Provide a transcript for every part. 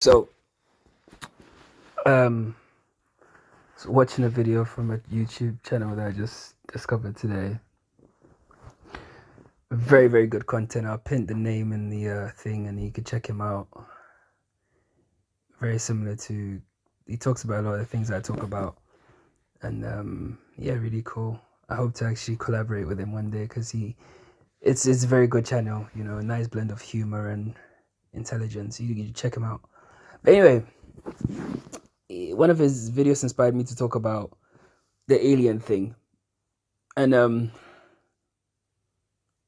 So, um, watching a video from a YouTube channel that I just discovered today. Very, very good content. I'll pin the name in the thing, and you can check him out. Very similar to, he talks about a lot of the things I talk about, and yeah, really cool. I hope to actually collaborate with him one day because it's a very good channel. You know, a nice blend of humor and intelligence. You check him out. But anyway, one of his videos inspired me to talk about the alien thing. And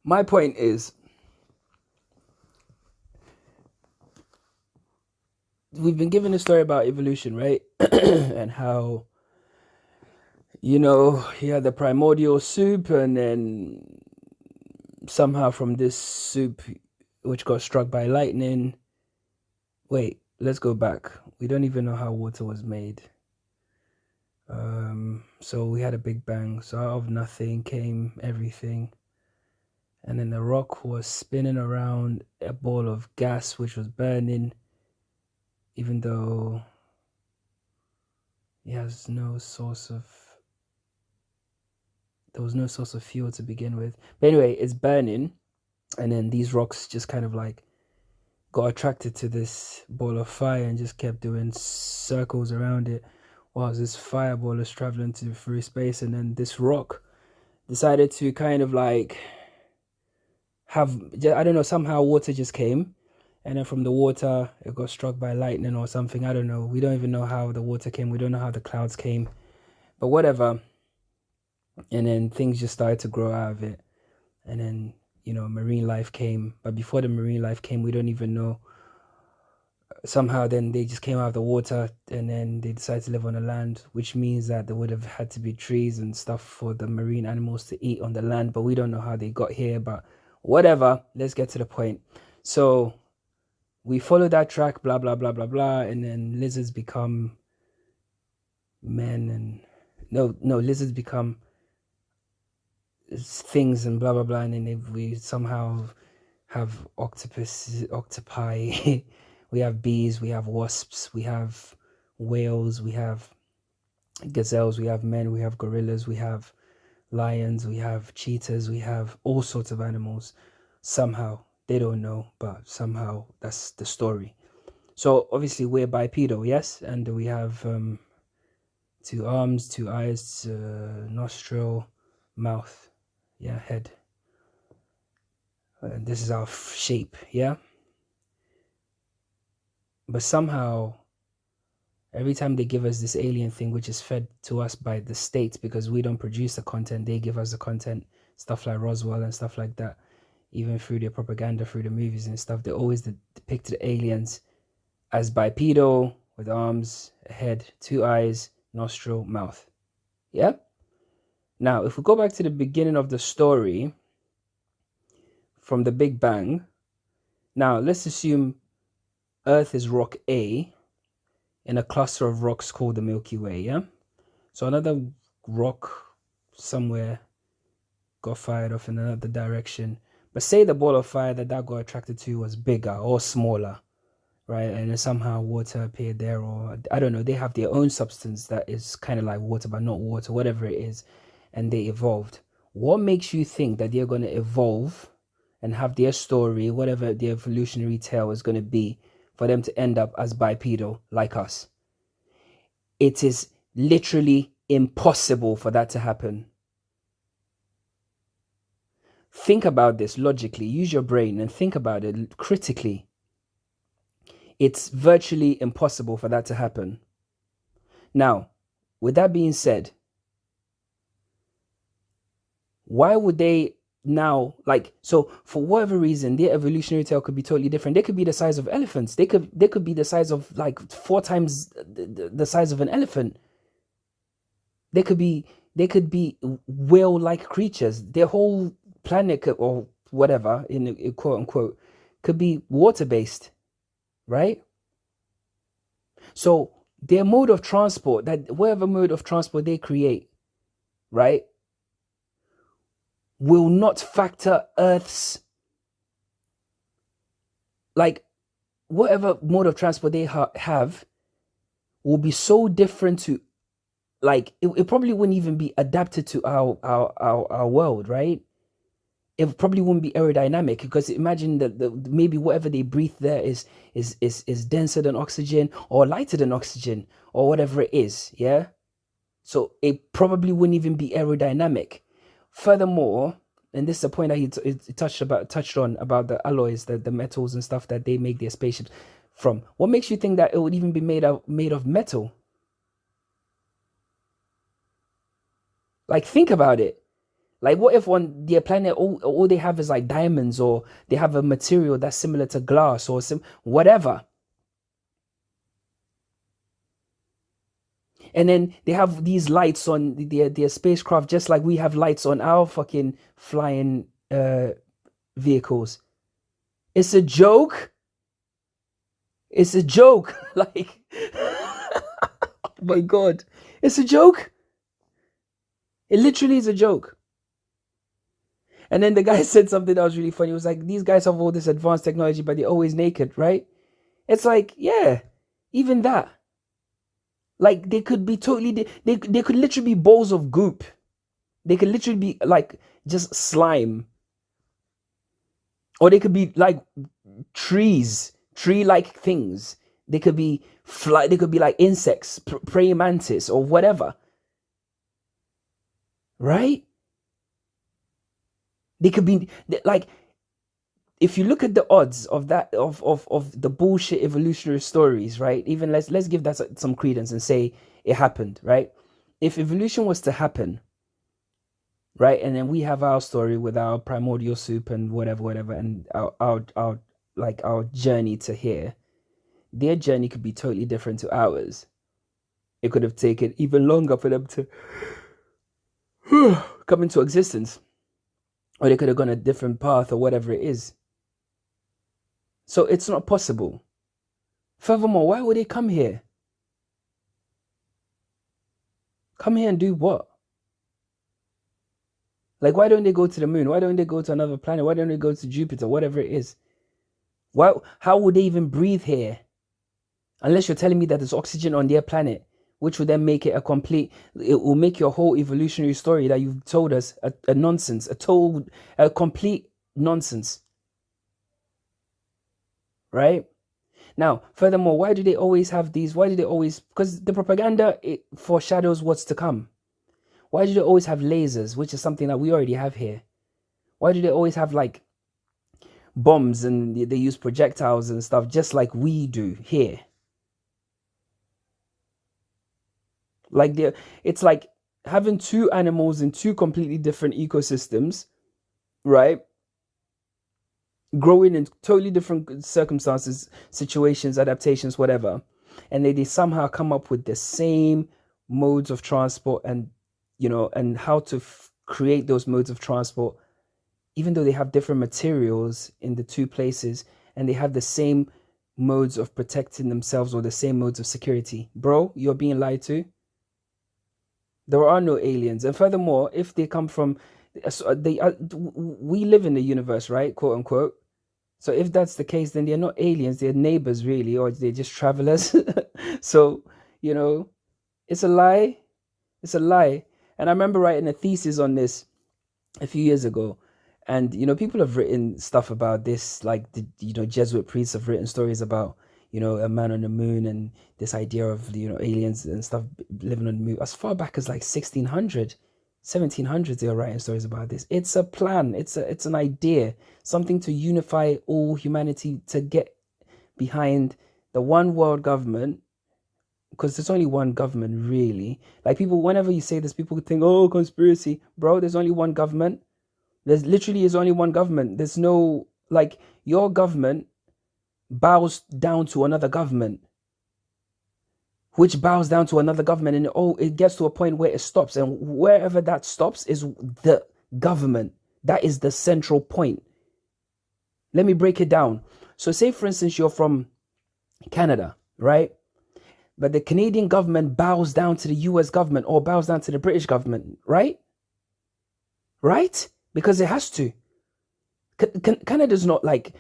my point is, we've been given a story about evolution, right? And how, you had the primordial soup, and then somehow from this soup, which got struck by lightning. Wait, let's go back. We don't even know how water was made. So we had a big bang. So out of nothing came everything. And then the rock was spinning around a ball of gas, which was burning, even though it has no source of, there was no source of fuel to begin with. But anyway, it's burning, and then these rocks just kind of like got attracted to this ball of fire and just kept doing circles around it while this fireball is traveling through space. And then this rock decided to kind of like have, I don't know, somehow water just came, and then from the water it got struck by lightning or something. I don't know. We don't even know how the water came. We don't know how the clouds came, but whatever. And then things just started to grow out of it, and then marine life came. But before the marine life came, we don't even know. Somehow then they just came out of the water, and then they decided to live on the land, which means that there would have had to be trees and stuff for the marine animals to eat on the land. But we don't know how they got here, but whatever, let's get to the point. So we follow that track, blah blah blah blah blah, and then lizards become men, and no lizards become things, and blah blah blah, and then we somehow have octopi, we have bees, we have wasps, we have whales, we have gazelles, we have men, we have gorillas, we have lions, we have cheetahs, we have all sorts of animals. Somehow they don't know, but somehow that's the story. So obviously we're bipedal, yes, and we have 2 arms, 2 eyes, nostril, mouth, yeah, head. This is our shape, yeah. But somehow, every time they give us this alien thing, which is fed to us by the state, because we don't produce the content, they give us the content, stuff like Roswell and stuff like that, even through their propaganda, through the movies and stuff, they always depicted aliens as bipedal, with arms, a head, 2 eyes, nostril, mouth. Yeah? Now, if we go back to the beginning of the story, from the Big Bang, now let's assume Earth is rock A in a cluster of rocks called the Milky Way, yeah? So another rock somewhere got fired off in another direction. But say the ball of fire that got attracted to was bigger or smaller, right? And then somehow water appeared there, or I don't know, they have their own substance that is kind of like water, but not water, whatever it is, and they evolved. What makes you think that they're going to evolve and have their story, whatever the evolutionary tale is going to be, for them to end up as bipedal like us? It is literally impossible for that to happen. Think about this logically. Use your brain and think about it critically. It's virtually impossible for that to happen. Now, with that being said, why would they now, like, so for whatever reason, their evolutionary tale could be totally different. They could be the size of elephants. They could be the size of like 4 times the size of an elephant. They could be whale-like creatures. Their whole planet or whatever, in quote unquote, could be water-based, right? So their mode of transport, that whatever mode of transport they create, right, will not factor Earth's, like, whatever mode of transport they have will be so different to, like, it probably wouldn't even be adapted to our world, right? It probably wouldn't be aerodynamic, because imagine that maybe whatever they breathe there is denser than oxygen or lighter than oxygen or whatever it is, yeah? So it probably wouldn't even be aerodynamic. Furthermore, and this is a point that he touched on about the alloys, the metals and stuff that they make their spaceships from. What makes you think that it would even be made of metal? Like, think about it. Like, what if on their planet all they have is like diamonds, or they have a material that's similar to glass or whatever? And then they have these lights on their spacecraft, just like we have lights on our fucking flying vehicles. It's a joke. It's a joke. Like, oh my God. It's a joke. It literally is a joke. And then the guy said something that was really funny. It was like, these guys have all this advanced technology, but they're always naked, right? It's like, yeah, even that. Like, they could be totally, they could literally be balls of goop. They could literally be like just slime. Or they could be like tree-like things. They could be they could be like insects, praying mantis or whatever. Right? They could be like, if you look at the odds of that, of the bullshit evolutionary stories, right? Even let's give that some credence and say it happened, right? If evolution was to happen, right, and then we have our story with our primordial soup and whatever, and our journey to here, their journey could be totally different to ours. It could have taken even longer for them to come into existence, or they could have gone a different path or whatever it is. So it's not possible. Furthermore, why would they come here? Come here and do what? Like, why don't they go to the moon? Why don't they go to another planet? Why don't they go to Jupiter? Whatever it is. How would they even breathe here? Unless you're telling me that there's oxygen on their planet, which would then make it it will make your whole evolutionary story that you've told us a nonsense, a complete nonsense. Right? Now, furthermore, why do they always have these? Because the propaganda, it foreshadows what's to come. Why do they always have lasers, which is something that we already have here? Why do they always have like bombs, and they use projectiles and stuff just like we do here? Like, it's like having two animals in two completely different ecosystems, right? Growing in totally different circumstances, situations, adaptations, whatever. And they somehow come up with the same modes of transport, and, and how to create those modes of transport, even though they have different materials in the two places, and they have the same modes of protecting themselves or the same modes of security. Bro, you're being lied to. There are no aliens. And furthermore, if they come from, we live in the universe, right? Quote unquote. So if that's the case, then they're not aliens. They're neighbors, really, or they're just travelers. So, it's a lie. It's a lie. And I remember writing a thesis on this a few years ago. And, people have written stuff about this, like the, Jesuit priests have written stories about, a man on the moon, and this idea of, aliens and stuff living on the moon. As far back as like 1600, 1700s, they were writing stories about this. It's a plan. It's an idea, something to unify all humanity, to get behind the one world government, because there's only one government, really. Like, people, whenever you say this, people think, oh, conspiracy. Bro, there's only one government. There's literally is only one government. There's no, like, your government bows down to another government, which bows down to another government, and it gets to a point where it stops, and wherever that stops is the government. That is the central point. Let me break it down. So say, for instance, you're from Canada, right? But the Canadian government bows down to the US government, or bows down to the British government, right? Right? Because it has to. Canada's not like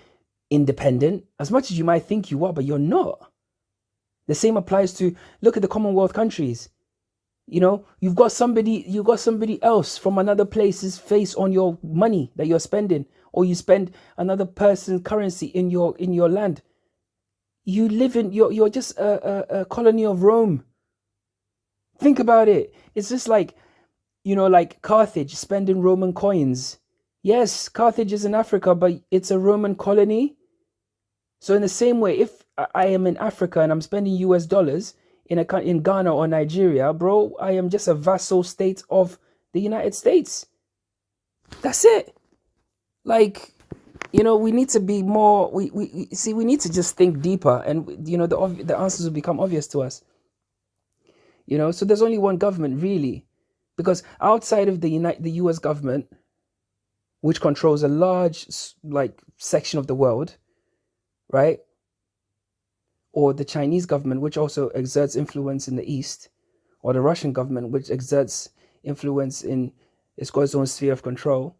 independent as much as you might think you are, but you're not. The same applies to, look at the Commonwealth countries. You know, you've got somebody else from another place's face on your money that you're spending, or you spend another person's currency in your land. You live in, you're just a colony of Rome. Think about it. It's just like, you know, like Carthage spending Roman coins. Yes, Carthage is in Africa, but it's a Roman colony. So in the same way, if I am in Africa and I'm spending US dollars in Ghana or Nigeria, bro, I am just a vassal state of the United States. That's it. Like, you know, we need to be more, we need to just think deeper, and, you know, the answers will become obvious to us. You know, so there's only one government, really, because outside of the US government, which controls a large, like, section of the world, right? Or the Chinese government, which also exerts influence in the East, or the Russian government, which exerts influence in, it's got its own sphere of control.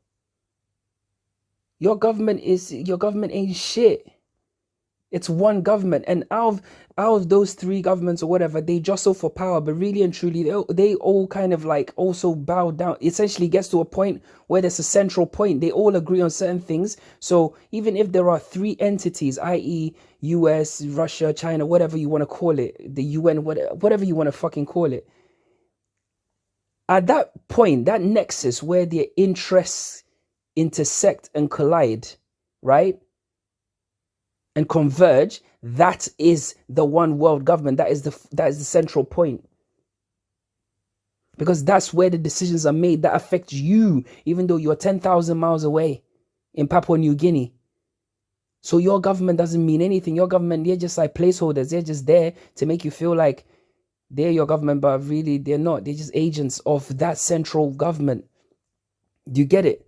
Your government ain't shit. It's one government, and out of those three governments or whatever, they jostle for power, but really and truly, they all kind of like also bow down. Essentially gets to a point where there's a central point. They all agree on certain things. So even if there are three entities, i.e. US, Russia, China, whatever you want to call it, the UN, whatever you want to fucking call it, at that point, that nexus where their interests intersect and collide, right? And converge, that is the one world government. That is the central point. Because that's where the decisions are made that affect you, even though you're 10,000 miles away in Papua New Guinea. So your government doesn't mean anything. Your government, they're just like placeholders. They're just there to make you feel like they're your government, but really they're not. They're just agents of that central government. Do you get it?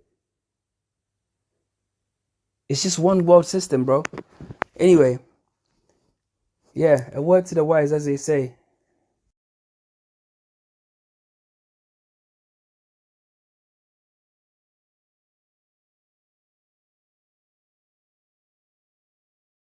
It's just one world system, bro. Anyway, yeah, a word to the wise, as they say.